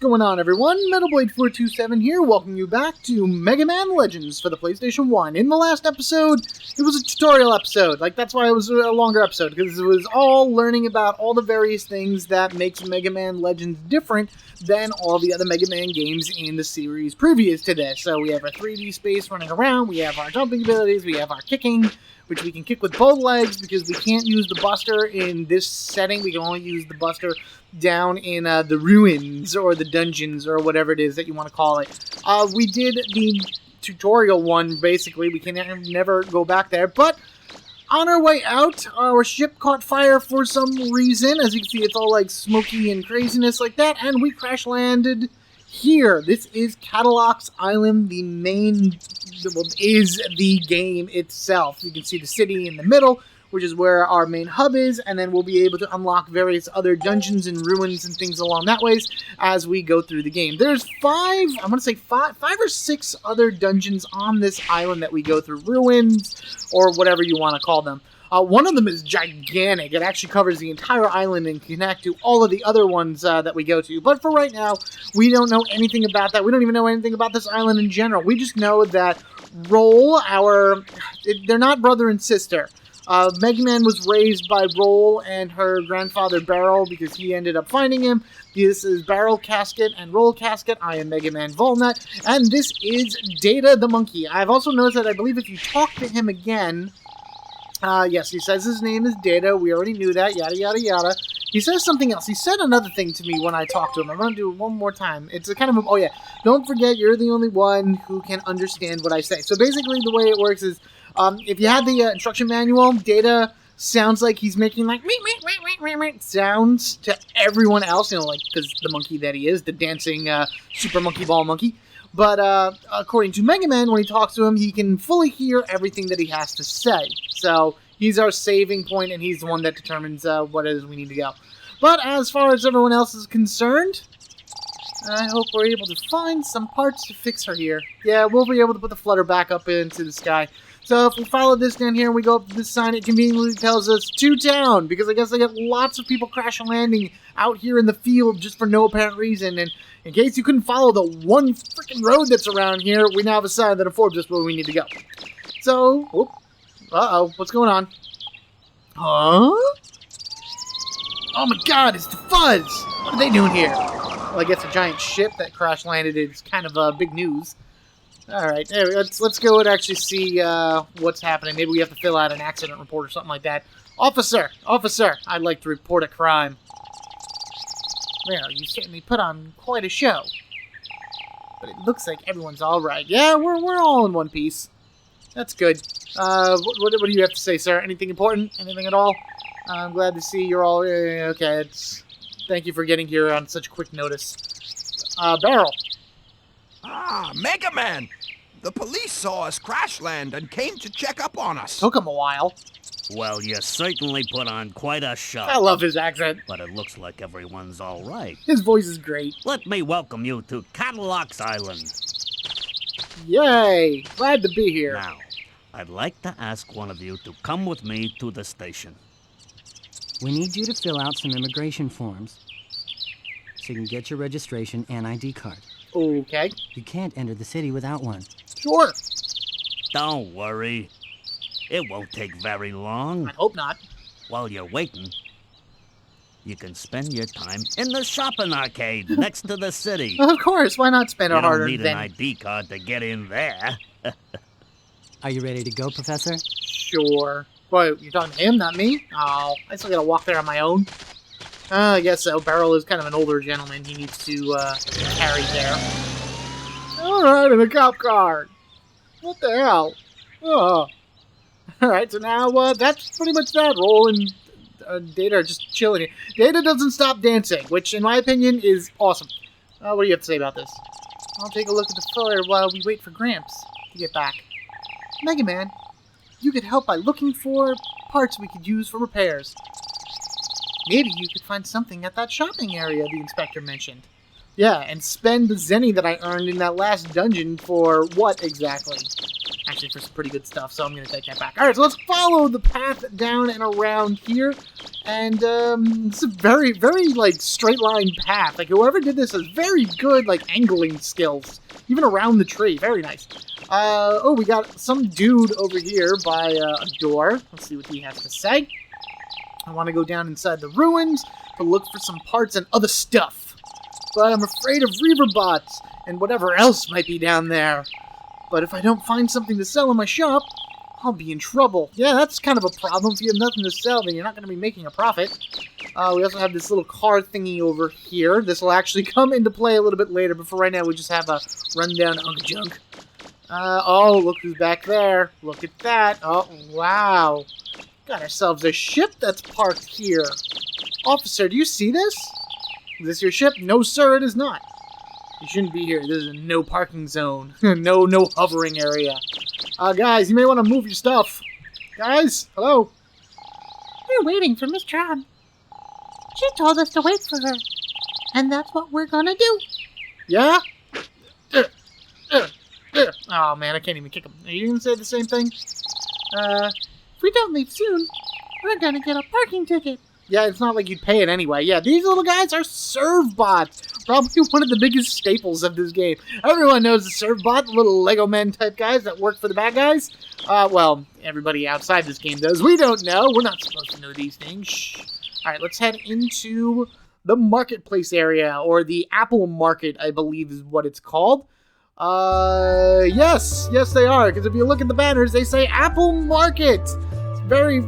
going on, everyone? MetalBlade427 here, welcoming you back to Mega Man Legends for the PlayStation 1. In the last episode, it was a tutorial episode. That's why it was a longer episode, because it was all learning about all the various things that makes Mega Man Legends different than all the other Mega Man games in the series previous to this. So we have our 3D space running around, we have our jumping abilities, we have our kicking, which we can kick with both legs because we can't use the Buster in this setting. We can only use the Buster down in the ruins or the dungeons or whatever it is that you want to call it. We did the tutorial one, basically. We can never go back there, but on our way out, our ship caught fire for some reason. As you can see, it's all like smoky and craziness like that, and we crash landed here. This is Cadillac's Island. The main is the game itself. You can see the city in the middle, which is where our main hub is, and then we'll be able to unlock various other dungeons and ruins and things along that ways as we go through the game. There's five or six other dungeons on this island that we go through, ruins, or whatever you want to call them. One of them is gigantic. It actually covers the entire island and can connect to all of the other ones that we go to. But for right now, we don't know anything about that. We don't even know anything about this island in general. We just know that Roll, they're not brother and sister. Mega Man was raised by Roll and her grandfather Barrel because he ended up finding him. This is Barrel Casket and Roll Casket. I am Mega Man Volnut. And this is Data the Monkey. I've also noticed that I believe if you talk to him again... yes, he says his name is Data. We already knew that. Yada, yada, yada. He says something else. He said another thing to me when I talked to him. I'm going to do it one more time. It's a kind of... Oh, yeah. Don't forget, you're the only one who can understand what I say. So basically, the way it works is, if you had the instruction manual, Data sounds like he's making, like, sounds to everyone else. You know, like, because the monkey that he is, the dancing Super Monkey Ball monkey. But according to Mega Man, when he talks to him, he can fully hear everything that he has to say. So he's our saving point, and he's the one that determines what it is we need to go. But as far as everyone else is concerned, I hope we're able to find some parts to fix her here. Yeah, we'll be able to put the flutter back up into the sky. So if we follow this down here and we go up to this sign, it conveniently tells us to town, because I guess they got lots of people crash and landing out here in the field just for no apparent reason. And in case you couldn't follow the one freaking road that's around here, we now have a sign that informs us where we need to go. So, whoop. Uh-oh, what's going on? Huh? Oh my god, it's the Fuzz! What are they doing here? Well, I guess a giant ship that crash landed is kind of big news. Alright, let's go and actually see what's happening. Maybe we have to fill out an accident report or something like that. Officer! Officer! I'd like to report a crime. Well, you certainly put on quite a show. But it looks like everyone's alright. Yeah, we're all in one piece. That's good. What do you have to say, sir? Anything important? Anything at all? I'm glad to see you're all... okay, thank you for getting here on such quick notice. Barrel. Ah, Mega Man! The police saw us crash land and came to check up on us. Took him a while. Well, you certainly put on quite a show. I love his accent. But it looks like everyone's all right. His voice is great. Let me welcome you to Cadillac's Island. Yay! Glad to be here. Now, I'd like to ask one of you to come with me to the station. We need you to fill out some immigration forms so you can get your registration and ID card. Okay. You can't enter the city without one. Sure. Don't worry. It won't take very long. I hope not. While you're waiting, you can spend your time in the shopping arcade next to the city. Of course, why not spend our hard-earned You don't need an ID card to get in there. Are you ready to go, Professor? Sure. Boy, you're talking to him, not me? Oh, I still gotta walk there on my own. I guess so. Barrel is kind of an older gentleman. He needs to carry there. Alright, in a cop car. What the hell? Oh. Alright, so now that's pretty much that. Roll and Data are just chilling here. Data doesn't stop dancing, which in my opinion is awesome. What do you have to say about this? I'll take a look at the fire while we wait for Gramps to get back. Mega Man, you could help by looking for parts we could use for repairs. Maybe you could find something at that shopping area the inspector mentioned. Yeah, and spend the zenny that I earned in that last dungeon for what exactly? actually for some pretty good stuff, so I'm going to take that back. Alright, so let's follow the path down and around here. And it's a very, very, like, straight line path. Like, whoever did this has very good, like, angling skills. Even around the tree. Very nice. Oh, we got some dude over here by a door. Let's see what he has to say. I want to go down inside the ruins to look for some parts and other stuff. But I'm afraid of Reaver bots and whatever else might be down there. But if I don't find something to sell in my shop, I'll be in trouble. Yeah, that's kind of a problem. If you have nothing to sell, then you're not going to be making a profit. We also have this little car thingy over here. This will actually come into play a little bit later, but for right now, we just have a rundown hunk of junk. Oh, look who's back there. Look at that. Oh, wow. Got ourselves a ship that's parked here. Officer, do you see this? Is this your ship? No, sir, it is not. You shouldn't be here. This is a no parking zone. no hovering area. Guys, you may want to move your stuff. Guys, hello? We're waiting for Miss Tron. She told us to wait for her. And that's what we're gonna do. Yeah? Oh, man, I can't even kick him. Are you going to say the same thing? If we don't leave soon, we're gonna get a parking ticket. Yeah, it's not like you'd pay it anyway. Yeah, these little guys are serve bots. Probably one of the biggest staples of this game. Everyone knows the serve bot, the little Lego men type guys that work for the bad guys. Well, everybody outside this game does. We don't know. We're not supposed to know these things. Shh. Alright, let's head into the marketplace area, or the Apple Market, I believe is what it's called. Yes they are, because if you look at the banners, they say Apple Market. It's very...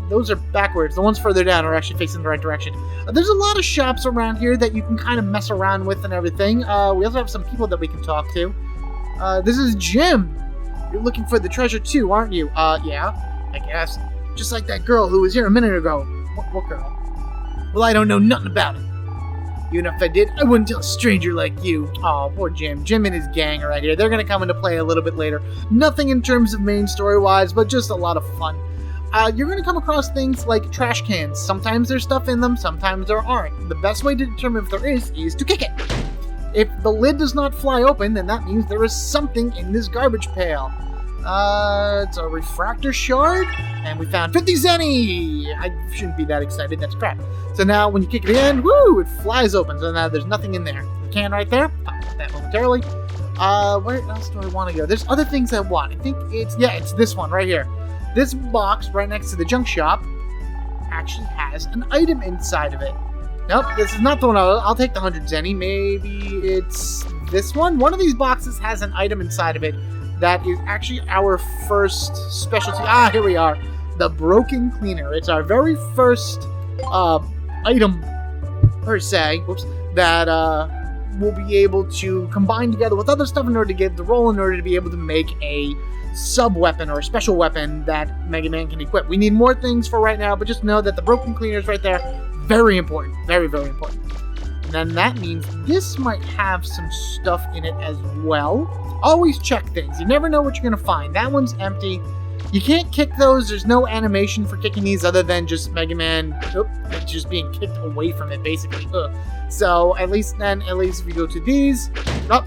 Those are backwards. The ones further down are actually facing the right direction. There's a lot of shops around here that you can kind of mess around with and everything. We also have some people that we can talk to. This is Jim. You're looking for the treasure too, aren't you? Yeah, I guess. Just like that girl who was here a minute ago. What girl? Well, I don't know nothing about it. Even if I did, I wouldn't tell a stranger like you. Aw, poor Jim. Jim and his gang are right here. They're going to come into play a little bit later. Nothing in terms of main story-wise, but just a lot of fun. You're going to come across things like trash cans. Sometimes there's stuff in them, sometimes there aren't. The best way to determine if there is to kick it. If the lid does not fly open, then that means there is something in this garbage pail. It's a refractor shard, and we found 50 zenny! I shouldn't be that excited, that's crap. So now when you kick it in, woo, it flies open, so now there's nothing in there. The can right there, pop that momentarily. Where else do I want to go? There's other things I want. I think it's this one right here. This box right next to the junk shop actually has an item inside of it. Nope, this is not the one. I'll take the 100 zenny. Maybe it's this one. One of these boxes has an item inside of it that is actually our first specialty. Here we are. The broken cleaner. It's our very first item, per se, that we'll be able to combine together with other stuff in order to get the roll, in order to be able to make a sub-weapon or a special weapon that Mega Man can equip. We need more things for right now, but just know that the broken cleaner is right there. Very important. Very, very important. And then that means this might have some stuff in it as well. Always check things. You never know what you're going to find. That one's empty. You can't kick those. There's no animation for kicking these other than just Mega Man just being kicked away from it, basically. So at least if you go to these,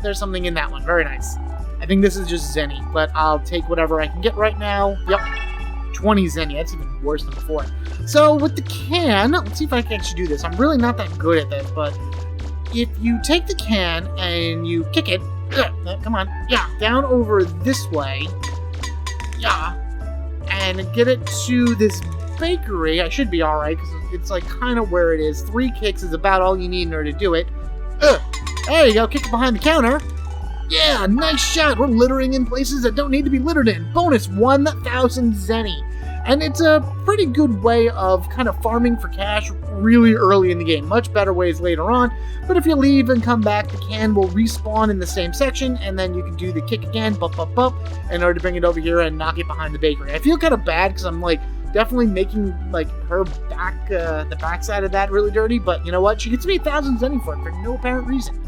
there's something in that one. Very nice. I think this is just zenny, but I'll take whatever I can get right now. Yep, 20 zenny. That's even worse than before. So with the can, let's see if I can actually do this. I'm really not that good at this, but if you take the can and you kick it, come on, down over this way, and get it to this bakery, I should be alright, because it's like kind of where it is. 3 kicks is about all you need in order to do it. There you go, kick it behind the counter. Yeah, nice shot. We're littering in places that don't need to be littered in. Bonus 1,000 zenny. And it's a pretty good way of kind of farming for cash really early in the game. Much better ways later on. But if you leave and come back, the can will respawn in the same section, and then you can do the kick again, bump, in order to bring it over here and knock it behind the bakery. I feel kind of bad because I'm like definitely making like her back, the backside of that really dirty. But you know what? She gets me 1,000 zenny for it for no apparent reason.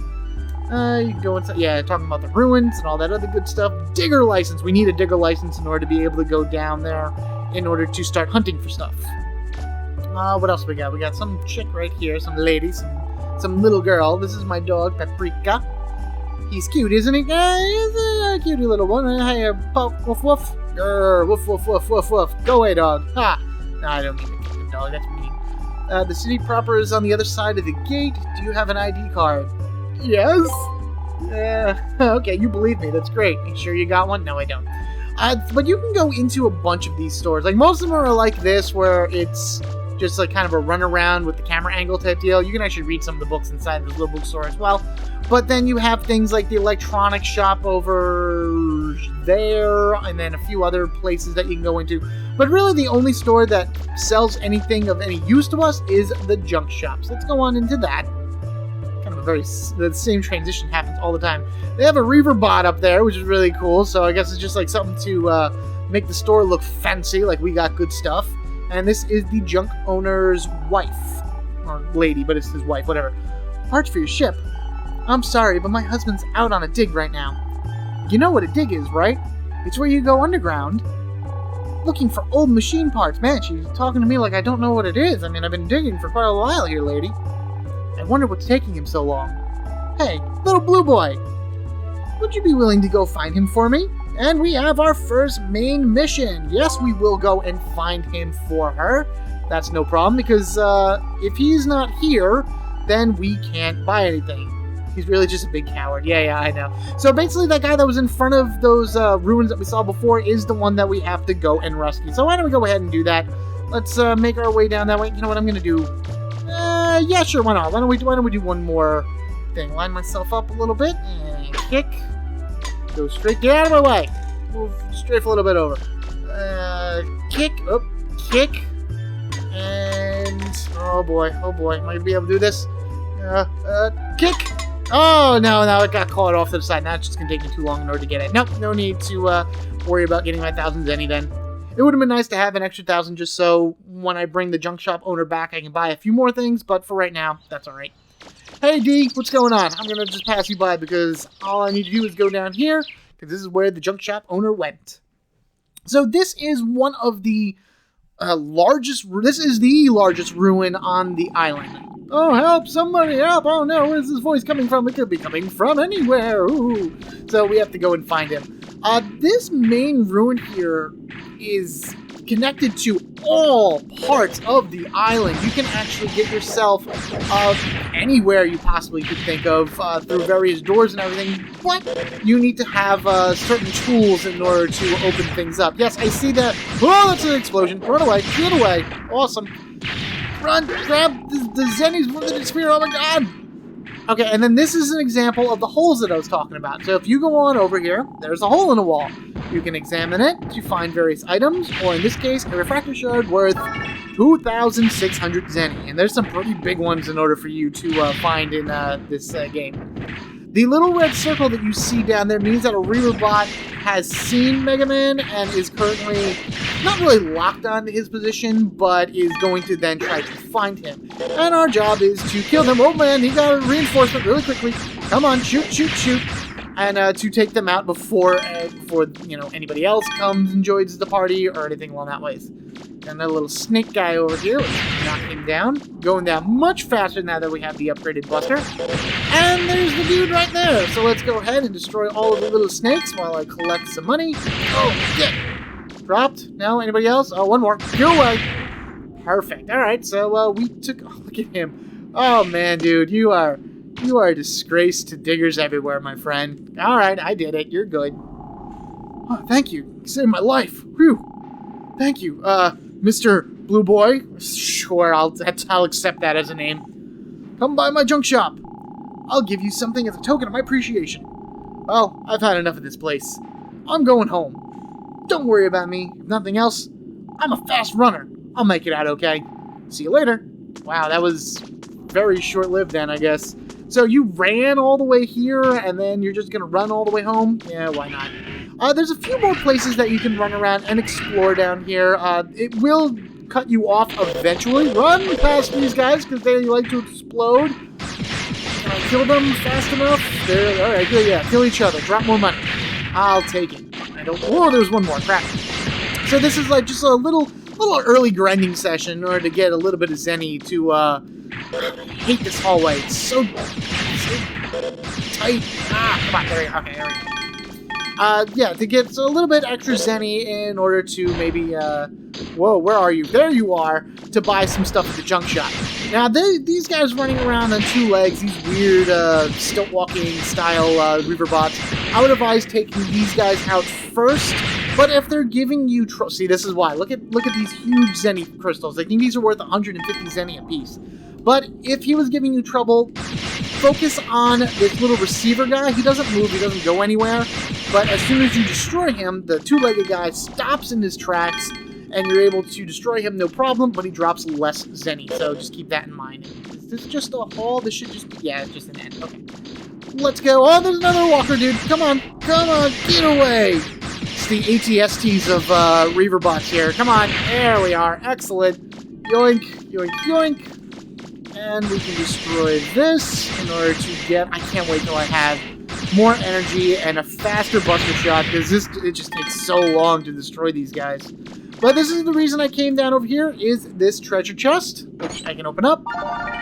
You can go inside, talking about the ruins and all that other good stuff. Digger license. We need a digger license in order to be able to go down there in order to start hunting for stuff. What else we got? We got some chick right here, some lady, some little girl. This is my dog, Paprika. He's cute, isn't he? Yeah, he's a cutie little one. Hey, puff, woof, woof. Grr, woof, woof, woof, woof, woof. Go away, dog. Ha! No, I don't mean to kick the dog. That's mean. The city proper is on the other side of the gate. Do you have an ID card? Yes. Okay, you believe me. That's great. You sure you got one? No, I don't. But you can go into a bunch of these stores. Like, most of them are like this, where it's just like kind of a run around with the camera angle type deal. You can actually read some of the books inside this little bookstore as well. But then you have things like the electronics shop over there, and then a few other places that you can go into. But really, the only store that sells anything of any use to us is the junk shops. Let's go on into that. Kind of the same transition happens all the time. They have a Reaver bot up there, which is really cool. So I guess it's just like something to make the store look fancy, like we got good stuff. And this is the junk owner's wife, or lady, but it's his wife, whatever. Parts for your ship. I'm sorry, but my husband's out on a dig right now. You know what a dig is, right? It's where you go underground looking for old machine parts. Man, she's talking to me like I don't know what it is. I mean, I've been digging for quite a while here, lady. I wonder what's taking him so long. Hey, little blue boy, would you be willing to go find him for me? And we have our first main mission. Yes, we will go and find him for her. That's no problem, because if he's not here, then we can't buy anything. He's really just a big coward. Yeah, I know. So basically, that guy that was in front of those ruins that we saw before is the one that we have to go and rescue. So why don't we go ahead and do that? Let's make our way down that way. You know what I'm going to do? Yeah, sure, why not? Why don't we do one more thing? Line myself up a little bit and kick. Go straight. Get out of my way. Move strafe a little bit over. Kick. Oh, kick. And oh boy. Am I gonna be able to do this? Kick. Oh no, it got caught off to the side. Now it's just gonna take me too long in order to get it. Nope, no need to worry about getting my 1,000 zenny then. It would have been nice to have an extra 1,000 just so when I bring the junk shop owner back, I can buy a few more things. But for right now, that's all right. Hey D, what's going on? I'm gonna just pass you by because all I need to do is go down here because this is where the junk shop owner went. So this is one of the largest. This is the largest ruin on the island. Oh help! Somebody help! Oh no, where's this voice coming from? It could be coming from anywhere. Ooh. So we have to go and find him. This main ruin here is connected to all parts of the island. You can actually get yourself anywhere you possibly could think of through various doors and everything, but you need to have certain tools in order to open things up. Yes, I see that. Oh, that's an explosion. Run away. Get away. Awesome. Run. Grab the zennies from the sphere. Oh my god. Okay, and then this is an example of the holes that I was talking about. So if you go on over here, there's a hole in the wall. You can examine it to find various items, or in this case, a refractor shard worth 2,600 zenny. And there's some pretty big ones in order for you to find in this game. The little red circle that you see down there means that a Reaver bot has seen Mega Man and is currently not really locked onto his position, but is going to then try to find him. And our job is to kill him. Oh man, he got a reinforcement really quickly. Come on, shoot. And to take them out before anybody else comes and joins the party or anything along that ways. And a little snake guy over here. Let's knock him down. Going down much faster now that we have the upgraded buster. And there's the dude right there. So let's go ahead and destroy all of the little snakes while I collect some money. Oh, yeah. Dropped. No, anybody else? Oh, one more. Get away. Perfect. All right, so we took... Oh, look at him. Oh, man, dude. You are a disgrace to diggers everywhere, my friend. All right, I did it. You're good. Oh, thank you. You saved my life. Whew. Thank you. Mr. Blue Boy. Sure, I'll accept that as a name. Come by my junk shop. I'll give you something as a token of my appreciation. Well, I've had enough of this place. I'm going home. Don't worry about me. If nothing else, I'm a fast runner. I'll make it out okay. See you later. Wow, that was very short-lived then, I guess. So you ran all the way here, and then you're just going to run all the way home? Yeah, why not? There's a few more places that you can run around and explore down here. It will cut you off eventually. Run past these guys, because they like to explode. Can I kill them fast enough? All right, good, yeah. Kill each other. Drop more money. I'll take it. Oh, there's one more. Crap. So this is like just a little early grinding session in order to get a little bit of zenny to... I hate this hallway. It's so Tight. Come on, there we go. Okay, there we go. Yeah, to get a little bit extra zenny in order to maybe, whoa, where are you? There you are, to buy some stuff at the junk shop. Now, these guys running around on two legs, these weird, stilt-walking style, Reaver bots, I would advise taking these guys out first, but if they're giving you see, this is why. Look at these huge zenny crystals. I think these are worth 150 zenny apiece. But if he was giving you trouble, focus on this little receiver guy. He doesn't move, he doesn't go anywhere, but as soon as you destroy him, the two-legged guy stops in his tracks, and you're able to destroy him no problem, but he drops less zenny, so just keep that in mind. Is this just a haul? This should just be, yeah, it's just an end. Okay. Let's go. Oh, there's another walker, dude. Come on, get away. It's the ATSTs of Reaver bots here. Come on, there we are. Excellent. Yoink, yoink, yoink. And we can destroy this in order to get, I can't wait till I have more energy and a faster buster shot, because it just takes so long to destroy these guys. But this is the reason I came down over here, is this treasure chest, which I can open up,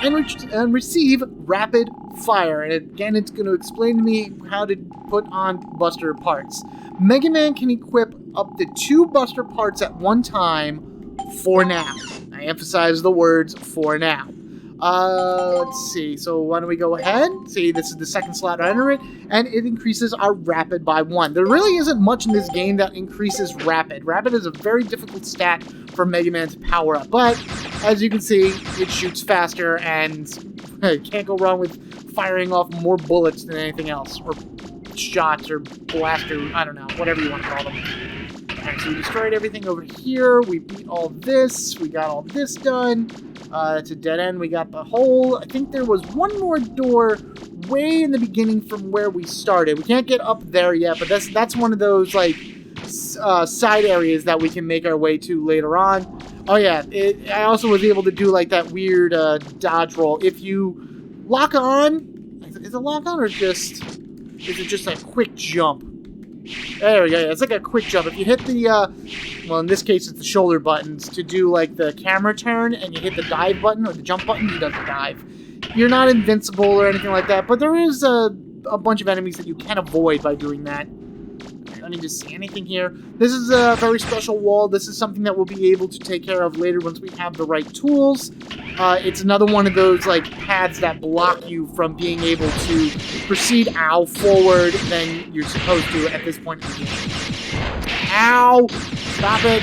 and receive rapid fire. And again, it's going to explain to me how to put on buster parts. Mega Man can equip up to 2 buster parts at one time for now. I emphasize the words for now. Let's see. So why don't we go ahead? See, this is the second slot to enter it, and it increases our rapid by 1. There really isn't much in this game that increases rapid. Rapid is a very difficult stat for Mega Man to power up, but as you can see, it shoots faster, and can't go wrong with firing off more bullets than anything else, or shots, or blaster, I don't know, whatever you want to call them. Alright, so we destroyed everything over here. We beat all this. We got all this done. It's a dead end. We got the hole. I think there was one more door way in the beginning from where we started. We can't get up there yet, but that's one of those, like, side areas that we can make our way to later on. Oh, yeah. I also was able to do, like, that weird dodge roll. If you lock on... Is it lock on or just... Is it just a quick jump? There we go. It's like a quick jump. If you hit the, well, in this case, it's the shoulder buttons to do, like, the camera turn, and you hit the dive button or the jump button, he doesn't dive. You're not invincible or anything like that, but there is a bunch of enemies that you can avoid by doing that. I don't need to see anything here. This is a very special wall. This is something that we'll be able to take care of later once we have the right tools. It's another one of those, like, paths that block you from being able to proceed, forward than you're supposed to at this point in the game. Ow! Stop it.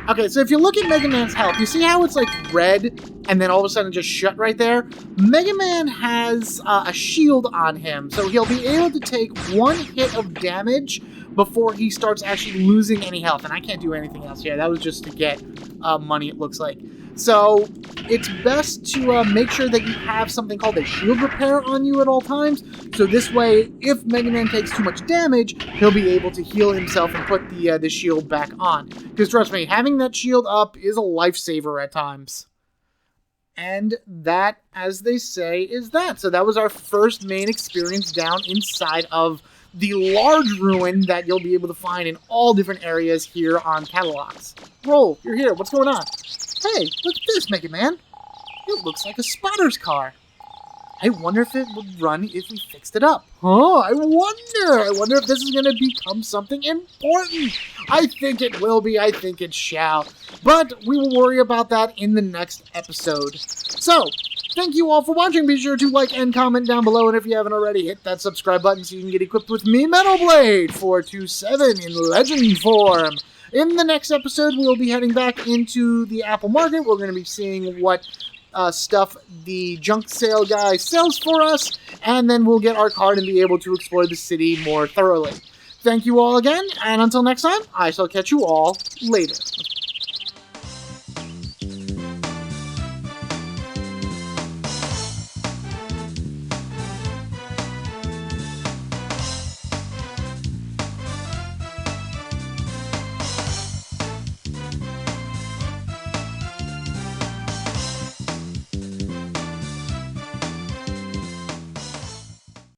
Okay, so if you look at Mega Man's health, you see how it's, like, red, and then all of a sudden just shut right there? Mega Man has a shield on him, so he'll be able to take 1 hit of damage before he starts actually losing any health, and I can't do anything else here. That was just to get money, it looks like. So it's best to make sure that you have something called a shield repair on you at all times. So this way, if Mega Man takes too much damage, he'll be able to heal himself and put the shield back on. Because trust me, having that shield up is a lifesaver at times. And that, as they say, is that. So that was our first main experience down inside of the large ruin that you'll be able to find in all different areas here on Catalogs. Roll, you're here. What's going on? Hey, look at this, Mega Man. It looks like a spotter's car. I wonder if it would run if we fixed it up. Oh, I wonder if this is going to become something important. I think it will be. I think it shall. But we will worry about that in the next episode. So, thank you all for watching. Be sure to like and comment down below. And if you haven't already, hit that subscribe button so you can get equipped with me, Metal Blade 427 in legend form. In the next episode, we'll be heading back into the Apple Market. We're going to be seeing what stuff the junk sale guy sells for us, and then we'll get our card and be able to explore the city more thoroughly. Thank you all again, and until next time, I shall catch you all later.